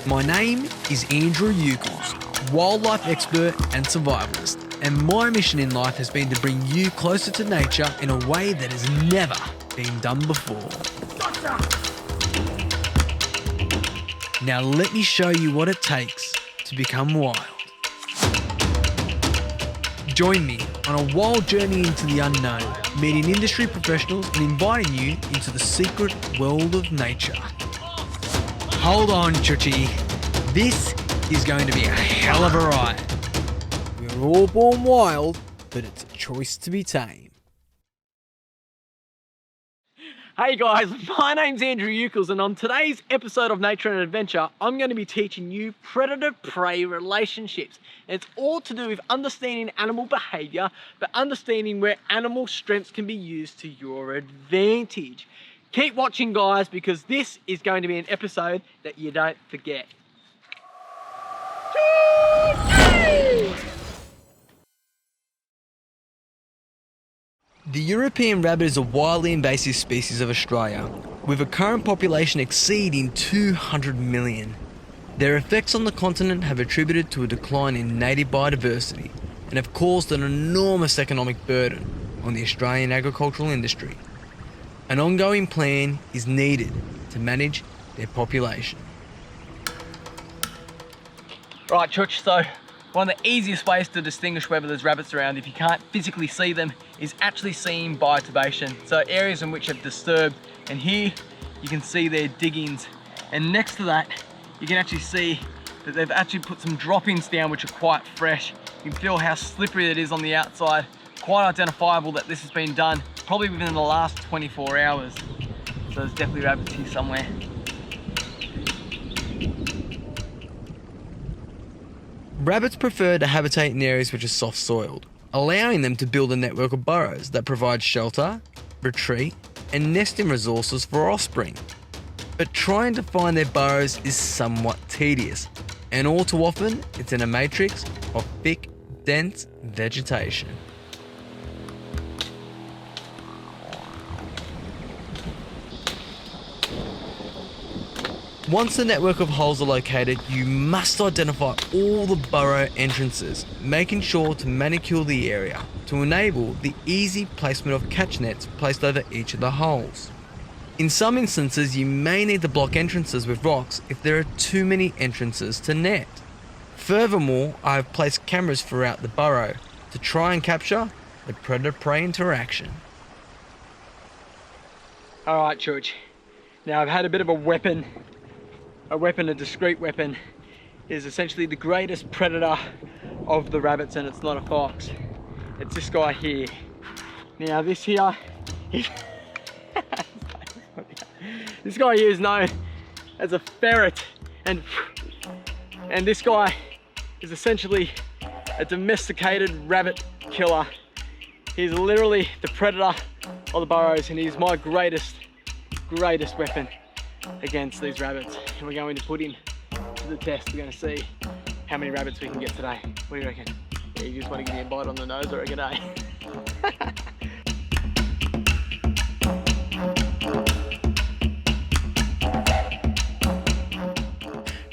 My name is Andrew Ucles, wildlife expert and survivalist, and my mission in life has been to bring you closer to nature in a way that has never been done before. Now let me show you what it takes to become wild. Join me on a wild journey into the unknown, meeting industry professionals and inviting you into the secret world of nature. Hold on, Chuchi. This is going to be a hell of a ride. We're all born wild, but it's a choice to be tame. Hey guys, my name's Andrew Ucles, and on today's episode of Nature and Adventure, I'm going to be teaching you predator-prey relationships. And it's all to do with understanding animal behaviour, but understanding where animal strengths can be used to your advantage. Keep watching, guys, because this is going to be an episode that you don't forget. The European rabbit is a wildly invasive species of Australia, with a current population exceeding 200 million. Their effects on the continent have attributed to a decline in native biodiversity and have caused an enormous economic burden on the Australian agricultural industry. An ongoing plan is needed to manage their population. Right, Church, so one of the easiest ways to distinguish whether there's rabbits around, if you can't physically see them, is actually seeing biotubation. So areas in which have disturbed, and here you can see their diggings. And next to that, you can actually see that they've actually put some droppings down which are quite fresh. You can feel how slippery it is on the outside. Quite identifiable that this has been done probably within the last 24 hours. So there's definitely rabbits here somewhere. Rabbits prefer to habitate in areas which are soft-soiled, allowing them to build a network of burrows that provide shelter, retreat, and nesting resources for offspring. But trying to find their burrows is somewhat tedious, and all too often it's in a matrix of thick, dense vegetation. Once the network of holes are located, you must identify all the burrow entrances, making sure to manicure the area to enable the easy placement of catch nets placed over each of the holes. In some instances, you may need to block entrances with rocks if there are too many entrances to net. Furthermore, I have placed cameras throughout the burrow to try and capture the predator-prey interaction. Alright, Church. Now I've had a bit of a weapon, a discreet weapon, is essentially the greatest predator of the rabbits, and it's not a fox. It's this guy here. Now this here is this guy here is known as a ferret, and this guy is essentially a domesticated rabbit killer. He's literally the predator of the burrows, and he's my greatest weapon against these rabbits. And we're going to put him to the test. We're going to see how many rabbits we can get today. What do you reckon? Yeah, you just want to give me a bite on the nose, I reckon, eh?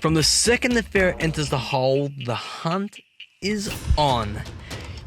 From the second the ferret enters the hole, the hunt is on.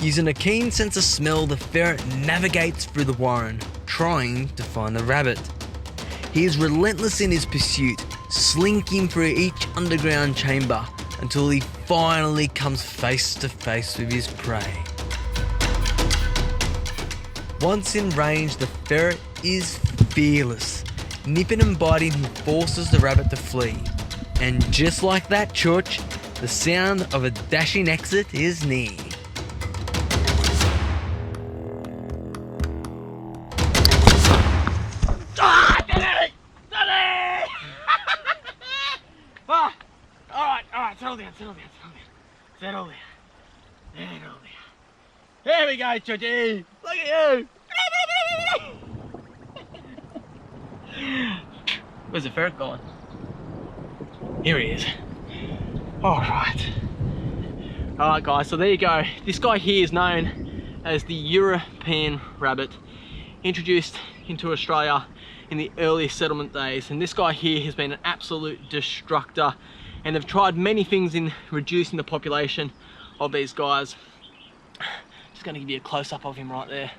Using a keen sense of smell, the ferret navigates through the warren, trying to find the rabbit. He is relentless in his pursuit, slinking through each underground chamber until he finally comes face to face with his prey. Once in range, the ferret is fearless. Nipping and biting, he forces the rabbit to flee. And just like that, Church, the sound of a dashing exit is near. Settle down. There we go, Chuchi. Look at you. Where's the ferret going? Here he is. Alright, guys, so there you go. This guy here is known as the European rabbit, introduced into Australia in the early settlement days. And this guy here has been an absolute destructor and they've tried many things in reducing the population of these guys. Just going to give you a close-up of him right there.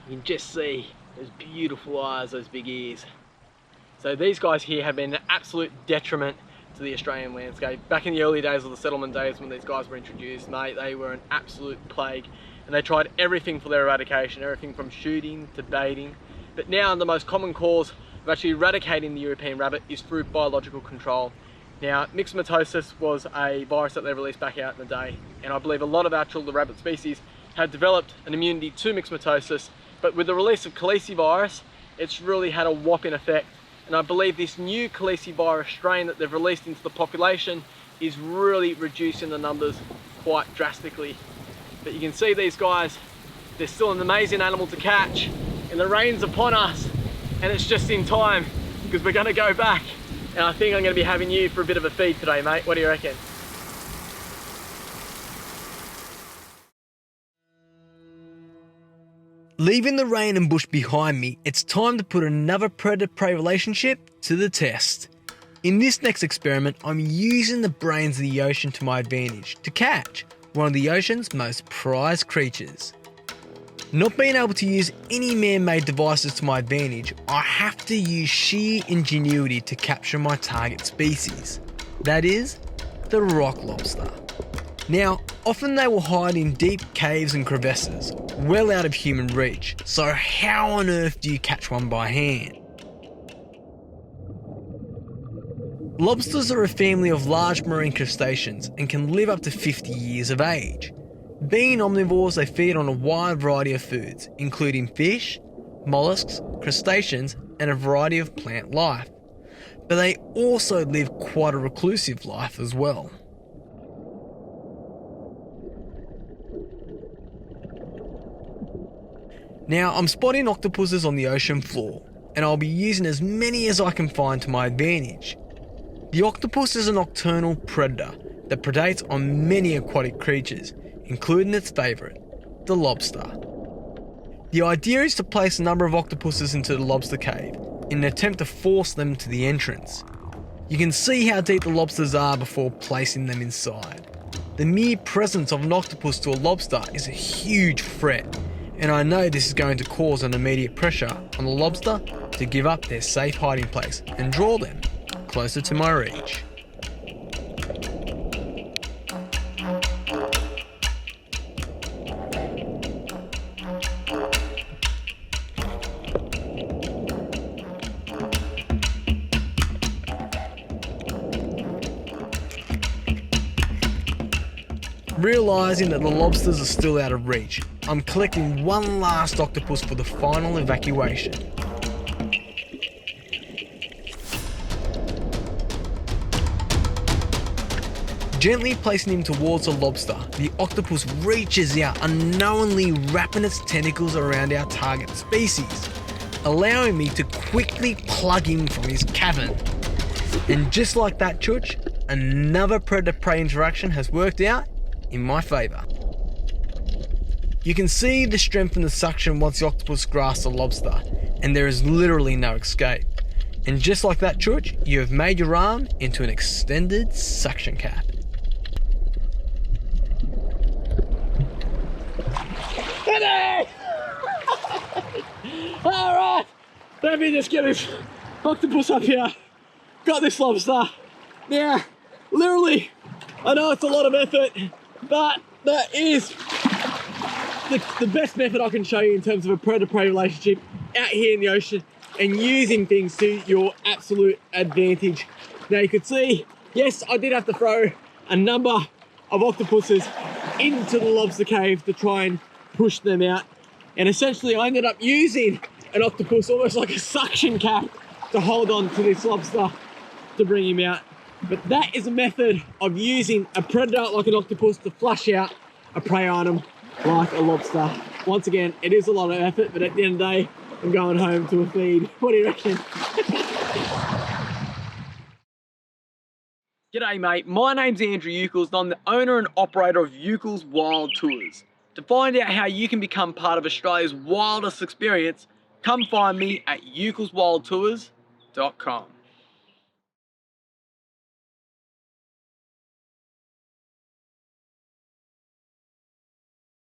You can just see those beautiful eyes, those big ears. So these guys here have been an absolute detriment to the Australian landscape. Back in the early days of the settlement days when these guys were introduced, mate, they were an absolute plague, and they tried everything for their eradication, everything from shooting to baiting. But now the most common cause of actually eradicating the European rabbit is through biological control. Now, myxomatosis was a virus that they released back out in the day, and I believe a lot of the rabbit species had developed an immunity to myxomatosis, but with the release of calicivirus, it's really had a whopping effect. And I believe this new calicivirus strain that they've released into the population is really reducing the numbers quite drastically. But you can see these guys, they're still an amazing animal to catch, and the rain's upon us, and it's just in time because we're gonna go back, and I think I'm gonna be having you for a bit of a feed today, mate. What do you reckon? Leaving the rain and bush behind me, it's time to put another predator-prey relationship to the test. In this next experiment, I'm using the brains of the ocean to my advantage to catch one of the ocean's most prized creatures. Not being able to use any man-made devices to my advantage, I have to use sheer ingenuity to capture my target species. That is, the rock lobster. Now, often they will hide in deep caves and crevasses, well out of human reach, so how on earth do you catch one by hand? Lobsters are a family of large marine crustaceans and can live up to 50 years of age. Being omnivores, they feed on a wide variety of foods, including fish, mollusks, crustaceans, and a variety of plant life. But they also live quite a reclusive life as well. Now, I'm spotting octopuses on the ocean floor, and I'll be using as many as I can find to my advantage. The octopus is a nocturnal predator that predates on many aquatic creatures, including its favourite, the lobster. The idea is to place a number of octopuses into the lobster cave in an attempt to force them to the entrance. You can see how deep the lobsters are before placing them inside. The mere presence of an octopus to a lobster is a huge threat, and I know this is going to cause an immediate pressure on the lobster to give up their safe hiding place and draw them closer to my reach. Realising that the lobsters are still out of reach, I'm collecting one last octopus for the final evacuation. Gently placing him towards the lobster, the octopus reaches out, unknowingly wrapping its tentacles around our target species, allowing me to quickly plug him from his cavern. And just like that, Chooch, another predator-prey interaction has worked out in my favour. You can see the strength and the suction once the octopus grasps the lobster, and there is literally no escape. And just like that, Chooch, you have made your arm into an extended suction cap. Alright, let me just get this octopus up here. Got this lobster. Now, literally, I know it's a lot of effort, but that is the best method I can show you in terms of a predator-prey relationship out here in the ocean and using things to your absolute advantage. Now you could see, yes, I did have to throw a number of octopuses into the lobster cave to try and push them out. And essentially I ended up using an octopus almost like a suction cap to hold on to this lobster to bring him out. But that is a method of using a predator like an octopus to flush out a prey item like a lobster. Once again, it is a lot of effort, but at the end of the day, I'm going home to a feed. What do you reckon? G'day mate, my name's Andrew Ucles and I'm the owner and operator of Ucles Wild Tours. To find out how you can become part of Australia's wildest experience, come find me at ucleswildtours.com.